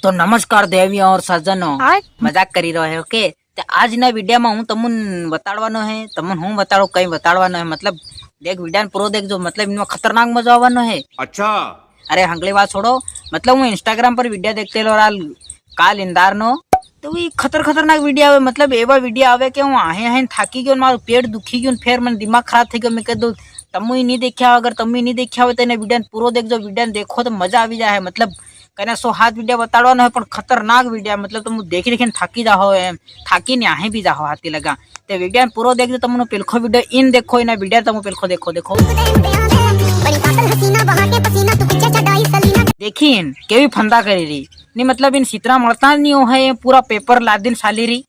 तो नमस्कार देवियों और सज्जनों, मजाक करी रहे हो के आज ना वीडियो में हूँ तमुन बताड़वानो है तमुन हूँ बताड़ो कई बताड़वानो है मतलब देख वीडियो पूरो देख जो मतलब इनमें खतरनाक मजा आवानो है। अच्छा अरे हंगली बात छोड़ो मतलब हूँ इंस्टाग्राम पर वीडियो देखते लो काल इंदार नो तो वही खतरनाक वीडियो आवे मतलब एवा वीडियो आवे के हूँ आहे थाकी गयो मारो पेट दुखी गयो फिर मन दिमाग खराब थी गयो मैं कह दू तमु नहीं देखा अगर तमु नहीं देखा हो तो वीडियो पूरो देख जो वीडियो देखो तो मजा आ जाए मतलब कहना 100 हाथ वीडियो बताड़ो है पर खतरनाक वीडियो मतलब तुम देखी थाकी जाओ एम थाकी ने आहे भी जाओ हाथी लगा तो वीडियो पूरो देख तुम पेलखो वीडियो इन देखो इन वीडियो तुम पेलखो देखो देखो देखी इन केवी फंदा करी रही नहीं मतलब इन सितरा मरता नहीं हो है पूरा पेपर ला दिन साली रही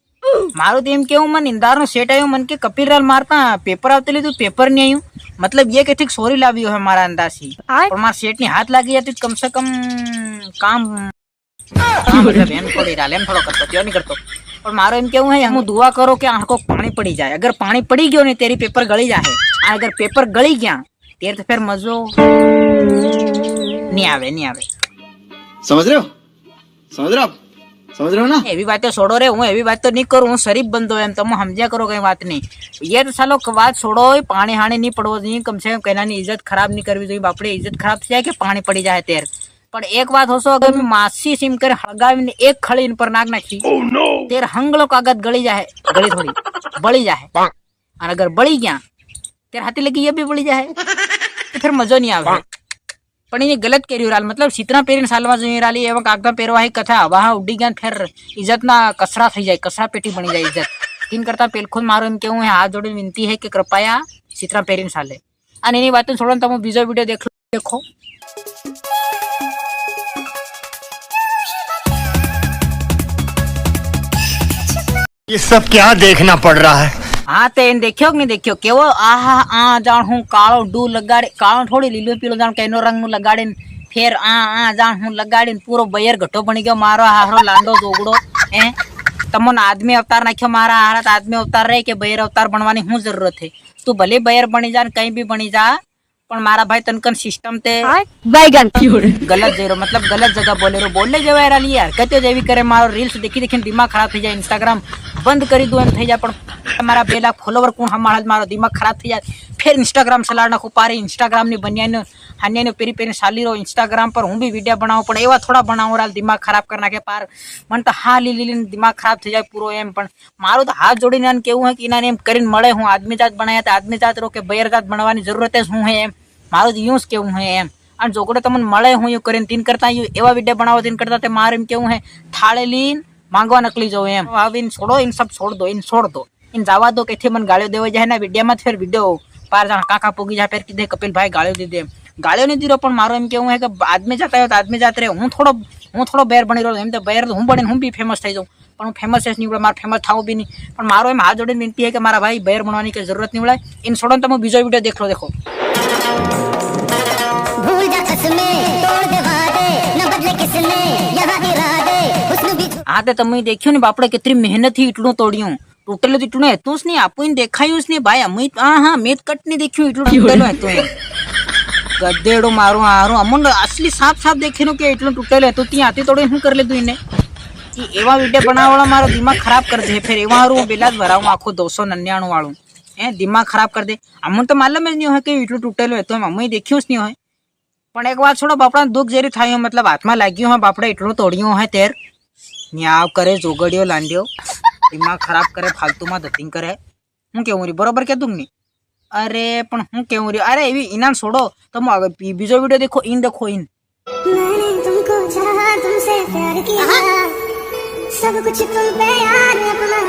मारो तो एम केव मन इंदार नो सेट आयो मन के कपिल राल मारता पेपर आवते तो पेपर नहीं आयु मतलब ये कहते सोरी लावियो है हमारा अंदाज ही और मार सेट ने हाथ लागी जाती कम से कम काम मतलब एम थोड़ी राल एम थोड़ा करतो क्यों नहीं करतो और मारो एम क्यों है हम दुआ करो कि आंखों पानी पड़ी जाए अगर पानी पड़ी गयो नहीं तेरी पेपर गली जाए अगर पेपर गली गया तेरे तो फिर मजो नहीं आवे समझ रहे हो समझ रहे हो ना एवी बातें छोड़ो रे हूँ एवी बात तो नहीं करूँ हूँ शरीफ बंदो एम तुम समझा करो कई बात नहीं ये तो सालो बात छोड़ो पानी हानी नहीं पड़ो नहीं कम से कम कहना नहीं इज्जत खराब नहीं करवी चाहिए बापड़े इज्जत खराब से जाए कि पानी पड़ी जाए तेर पर एक बात हो सो अगर मैं मासी सिम कर हड़गावी एक खड़ी इन पर नाक नाखी तेर हंगलो कागज गली जाए गली थोड़ी बड़ी जाए और अगर बड़ी गया तेर हाथी लगी ये भी बड़ी जाए तो फिर मजो नहीं आवे पण ये गलत करी राल मतलब सीतना पेरीन सालवा जो राली एवं कागदा पेरवाही कथा वहां उड़ी गया फिर इज्जत ना कसरा थी जाए कसरा पेटी बनी जाए इज्जत तीन करता पेल खुद मारो एम केहू है हाथ जोड़ी विनती है कि कृपया सीतना पेरीन साले અને એની વાતો છોડો તમે બીજો વિડિયો देखो ये सब क्या देखना पड़ रहा है। हाँ तो इन देखियो कि नहीं देखियो केवो आहा आ जान हूँ कालो डू लगाड़े कालो थोड़ी लीलो पीलो जान कैनो रंग नु लगाड़े फिर आ जान हूँ लगाड़े पूरो बयर घटो बनी गयो मारो हारो लांडो जोगड़ो ए तमोन आदमी अवतार नाख्यो मारा हारत आदमी अवतार रहे के बयर अवतार बनवानी हूँ जरूरत है तू भले बयर बनी जा कहीं भी बनी जा पर मारा भाई तनकन सिस्टम ते बैगन गलत जेरो मतलब गलत जगह बोले जो यार कहते जेवी करे मारो रील्स देखी दिमाग खराब थी जाए इंस्टाग्राम बंद करी दो एम थी जाए मारा 2 लाख फॉलोवर कौन हमारा मारो दिमाग खराब थी जाए फिर इंस्टाग्राम चला नाखो पारे इंस्टाग्राम ने बनिया हानिया पेरी पेरी साली रो इंस्टाग्राम पर हूँ भी वीडियो बनाऊ पण एवा थोड़ा बनाऊ राल दिमाग खराब करना के पार मन तो हाँ ली दिमाग खराब थी जाए पूरो एम पण मारो तो हाथ जोड़ी केवू है कि इन्होंने एम करीने मळे हूँ आदमी जात बनाया तो आदमी जात रो के बयर जात बनवानी जरूरत हूँ है एम मारो तो यूं केवू है एम और जोगड़े तमन मळे हूँ यू करीने तीन करता यू एवा वीडियो बनाओ तीन करता ते मार एम केवू है थाळे लीन मांगवा नकली जो एम अब इन छोड़ो इन सब छोड़ दो इन जावा दो कैथे मन गालियों देवे जाए ना वीडियो मत फिर वीडियो पार जा काका पोगी जा फिर किधे कपिल भाई गालियों दे दे गालियों नहीं दी रो पण मारो एम केवू है कि आदमी जाता है तो आदमी जाते रहे हूँ थोड़ो बैर बनी रहो एम तो बैर हूँ बने हूँ भी फेमस थी जाऊँ पर फेमस नहीं बोला मार फेमस थाऊ भी नहीं पर मारो एम हाथ जोड़े विनती है कि मारा भाई बैर बनवानी की जरूरत नहीं बोला इन छोड़ो तो बीजो वीडियो देख लो देखो हाँ तो तमे देखियो ने बापड़े कितनी मेहनत थी इटलू तोड़ियो टूटेलो तो इटलू हेतु नहीं आपू इन देखायु उसने भाई अमी हाँ मेत कट नहीं देखियो इटलू टूटेलो हेतु गद्देड़ो मारो हारो अमुन असली साफ देखेनो के इटलू टूटेलो हेतु ती आती तोड़े हूं कर ले तू इने एवा वीडियो बनावा वाला मारो दिमाग खराब कर दे फिर एवा हारू बेलाज भराऊ आखो 299 वालू ए दिमाग खराब कर दे अमुन तो मालूम नहीं हो के इटलू टूटेलो हेतु अमी देखियो नहीं हो पण एक बात छोड़ो बापड़ा दुख जेरी थायो मतलब हाथ में लाग्यो है बापड़ा इटलू तोड़ियो है तेर न्याव करे जोगड़ियो लांडियो दिमाग खराब करे फालतू में धतिंग करे हूँ केवू री बरोबर क्या तुमने अरे पण हूँ केवू री अरे एवी इनान छोड़ो तुम बीजो वीडियो देखो इन मैंने तुमको चाहा तुमसे प्यार किया सब कुछ तुम पे यार अपना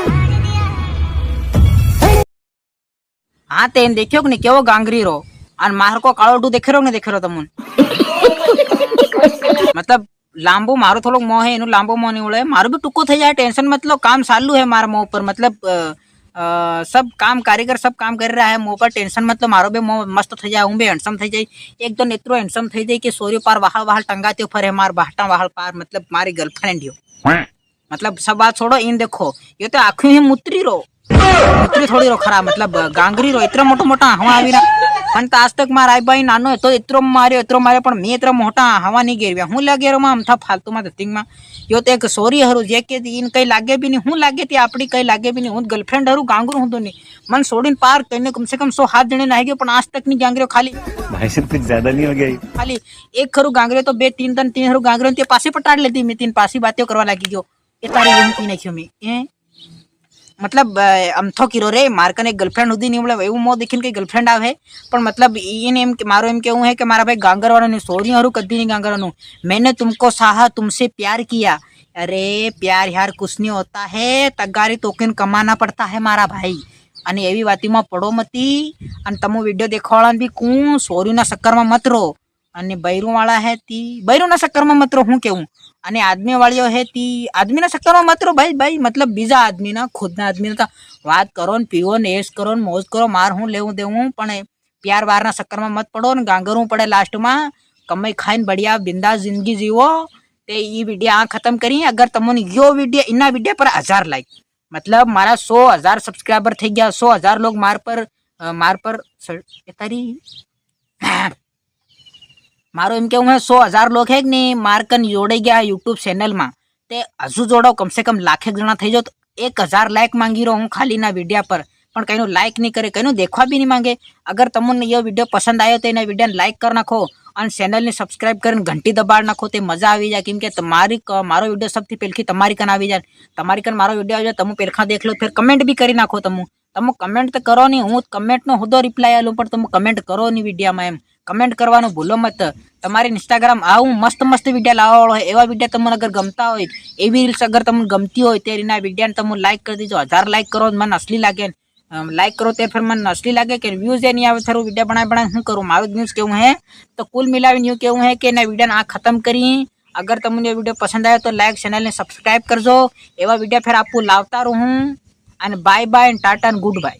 हाँ तेन देखियो कि नहीं केवो गांगरी रो और मार को कालो डू देखे रो तमुन मतलब लांबो मारो थोड़ो मोह है लांबो मोह नहीं उड़े मारो भी टुको थी जाए टेंशन मतलब काम चालू है मारा मोह पर मतलब सब काम कारीगर सब काम कर रहा है मोह पर टेंशन मतलब मारो भी मोह मस्त थी जाए हूँ भी हैंडसम थी जाए एकदम इतरो हैंडसम थी जाए कि सोरी पार वाहल टंगाते फरे मार बाहटा वाहल पार मतलब मारी गर्लफ्रेंड हो मतलब सब बात छोड़ो इन देखो ये तो आँखों ही मुत्री थोड़ी रो खरा मतलब गांगरी रो इतना मोटा हवा आवी પણ તો આજ તક મારા ભાઈ નાનો હતો એતરો માર્યો પણ મેં એતરો મોટા હવા નહીં ગેરવ્યા હું લાગે રો માં અમથા ફાલતુમાં ધતિંગમાં યો તો એક સોરી હરું જે કે ઈન કઈ લાગે બી નહીં હું લાગે તે આપણી કઈ લાગે બી નહીં હું ગર્લફ્રેન્ડ હરું ગાંગરું હું તો નહીં મન છોડીને પાર કરીને કમસે કમ 100 હાથ જણે નાહી ગયો પણ આજ તક ની ગાંગર્યો ખાલી भाई साहब कुछ ज्यादा नहीं हो गया ખાલી એક ખરું ગાંગર્યો તો બે ત્રણ હરું ગાંગર્યો તે પાસે પટાડ લેતી મેં તીન પાછી વાતો કરવા લાગી ગયો એ તારી એમ પી નાખ્યો મેં मतलब अमथो किरो रे मारकन एक गर्लफ्रेंड होती नहीं मतलब એવું મો દેખીને કઈ ગર્લફ્રેન્ડ આવે પણ मतलब એને એમ કે મારો એમ કેવું है कि मारा भाई गांगरवानो ने सोरी हरु कदी नहीं गांगरवानो मैंने तुमको चाहा तुमसे प्यार किया अरे प्यार यार कुछ नहीं होता है तगारी टोकन कमाना પડતા है मारा भाई અને એવી વાતીમાં પડો મતી અને તમે વિડિયો દેખાવાળા બી કું સોરીના ચક્કરમાં મત રહો અને બૈરુવાળા હે તી બૈરુના ચક્કરમાં મત રહો હું કેવું અને આદમી વાળીઓ હે તી આદમીના ચક્કરમાં મત રહો ભાઈ मतलब બીજા આદમીના ખુદના આદમીના તો વાત કરો ને પીવો ને એશ કરો ને મોજ કરો માર હું લેવું દેવું પણ પ્યાર વારના ચક્કરમાં મત પડો ને ગાંગરવું પડે લાસ્ટમાં કમાઈ ખાઈને બઢિયા બિંદાસ જિંદગી જીવો તે ઈ વિડિયો આ ખતમ કરી अगर તમને यो વિડિયો इना વિડિયો पर 1000 लाइक मतलब मारा 100,000 सब्सक्राइबर થઈ ગયા 100,000 लोग मार पर तारी मारो एम केवुं है 100,000 लोग है ने मारकन जोड़ाई गया यूट्यूब चैनल में ते हजू जोड़ो कम से कम लाखेक जना थई जाओ तो 1000 लाइक मांगी रहो हूँ खाली ना वीडियो पर पण कहीं लाइक नहीं करे कहीं देखवा भी नहीं मांगे अगर तमने ये वीडियो पसंद आयो तो वीडियो लाइक कर नाखो और चैनल ने सब्सक्राइब कर घंटी दबाड़ नाखो तो मजा आ जाए केम के तमारी मारो वीडियो सबथी पेलखी तमारी कन आ जाए तमारी कन मारो वीडियो आ जाए तमु पेलखा देख लो फिर कमेंट भी करी नाखो तमु कमेंट तो करो नहीं हूँ कमेंट नो होदो रिप्लाय आलू पर तमु कमेंट करो नहीं वीडियो में एम कमेंट करवानुं भूलो मत तमारी इंस्टाग्राम आऊँ मस्त मस्त वीडियो लाववाळो है एवा वीडियो तमने अगर गमता होय एवी रील्स अगर तमने गमती होय ते रीना वीडियो तमु लाइक कर दीजो 1000 लाइक करो मन असली लागे लाइक करो तो फिर मन असली लगे कि व्यूज नहीं आवे थारू वीडियो बना हूँ करूँ मारू न्यूज़ केवुं है तो कुल मिलावी न्यू केवुं है कि वीडियो आ खत्म करी अगर तमने वीडियो पसंद आए तो लाइक चैनल ने सब्सक्राइब करजो एवा वीडियो फिर आपको लावता रहूँ and bye bye and tata and good bye.